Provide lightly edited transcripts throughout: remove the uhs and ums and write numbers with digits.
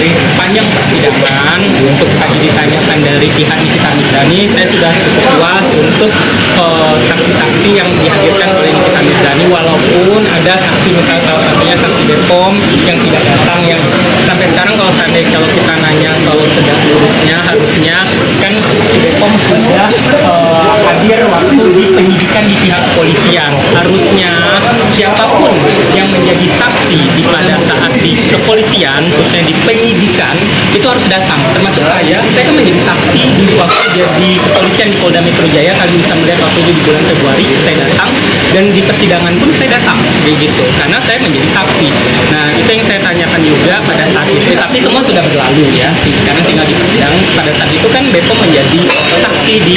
dari panjang persidangan untuk tadi ditanyakan dari pihak Nikita Mirzani, saya sudah cukup puas untuk saksi-saksi yang dihadirkan oleh Nikita Mirzani, walaupun ada saksi misalnya salah satunya saksi Bepom yang tidak datang, yang sampai sekarang kalau kita nanya kalau sedang lurusnya harusnya kan saksi Bepom sudah hadir waktu di penyidikan di pihak kepolisian. Harusnya siapapun yang menjadi saksi di pada saat di kepolisian, khususnya di penyidikan, itu harus datang. Termasuk saya kan menjadi saksi di waktu dia di kepolisian di Polda Metro Jaya. Kalian bisa melihat waktu itu di bulan Februari saya datang, dan di persidangan pun saya datang, begitu. Karena saya menjadi saksi. Nah, itu yang saya tanyakan juga pada saat itu. Tapi semua sudah berlalu ya. Sekarang tinggal di persidangan. Pada saat itu kan Bepom menjadi saksi di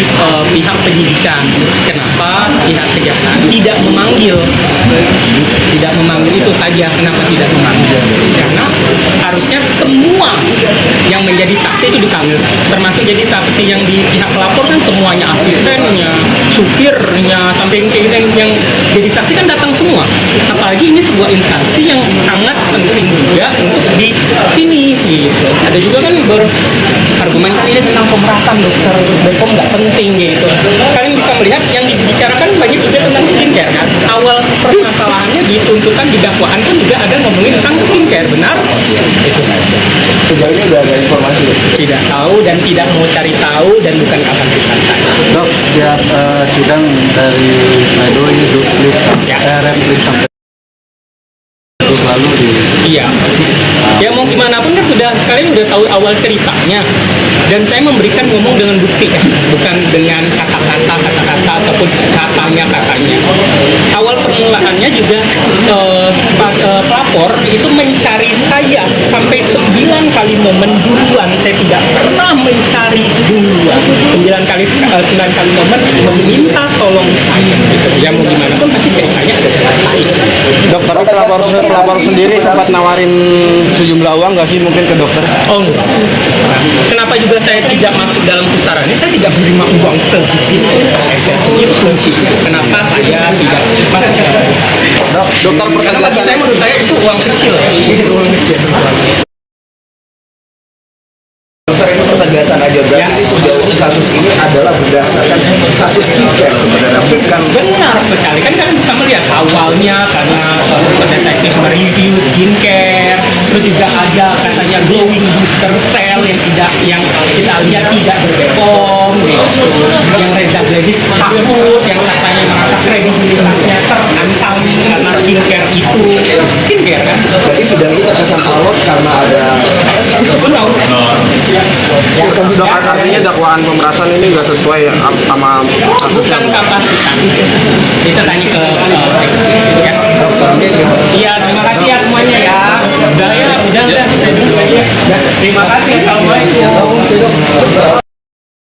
pihak penyidikan. Kenapa pihak kejaksaan tidak memanggil? Tidak memanggil itu saja. Kenapa tidak memanggil? Karena harusnya semua yang menjadi saksi itu dipanggil, termasuk jadi saksi yang di pihak pelapor kan semuanya, asistennya, supirnya, sampai yang jadi saksi kan datang semua. Apalagi ini sebuah instansi yang sangat penting juga untuk di sini gitu. Ada juga kan argumen ini tentang pemerasan dokter Bepom nggak penting gitu. Kalian bisa melihat yang dibicarakan banyak juga tentang skincare kan. Awal permasalahannya di tuntutan di dakwaan kan juga ada ngomongin tentang skincare, benar? Itu saja. Sejauh ini udah ada informasi? Tidak tahu dan tidak mau cari tahu, dan bukan kapasitas saya. Dok, setiap sidang dari Medo ini duplik, replik sampai lalu di... Iya. Ya mau gimana pun kan sudah, kalian udah tahu awal ceritanya. Dan saya memberikan ngomong dengan bukti ya, bukan dengan kata-kata ataupun katanya. Awal permulaannya juga pelapor itu mencari saya sampai 9 kali momen duluan. Saya tidak pernah mencari duluan. 9 kali momen meminta tolong saya. Gitu. Ya mau gimana pun pasti ceritanya ada dengan saya. Dok, tapi pelapor sendiri sempat nawarin sejumlah uang nggak sih mungkin ke dokter? Oh enggak. Kenapa juga saya tidak masuk dalam pusarannya? Saya tidak menerima uang sedikit sepeser. Itu kuncinya. Kenapa saya tidak masuk? Dokter Bagi saya, menurut saya itu uang kecil. Uang kecil. Dokter, ini pertegasan aja, berarti ini sejauh kasus ini adalah berdasarkan kasus skincare sebenarnya, bukan? Benar sekali, kan kalian bisa melihat awalnya karena detektif mereview skincare, terus juga ada katanya glowing booster cell yang kita lihat tidak berbepom, gitu. Yang Reza Gladys takut, yang katanya merasa kredibilitasnya terancam karena skincare itu skincare kan? Berarti sidang ini terkesan alot karena ada... Benar. Dok, artinya dakwaan pemerasan ini nggak sesuai sama kasusnya? Bukan kapasitas. Kita tanya ke ya. Iya, terima kasih ya semuanya ya. Udah. Terima kasih. Assalamualaikum.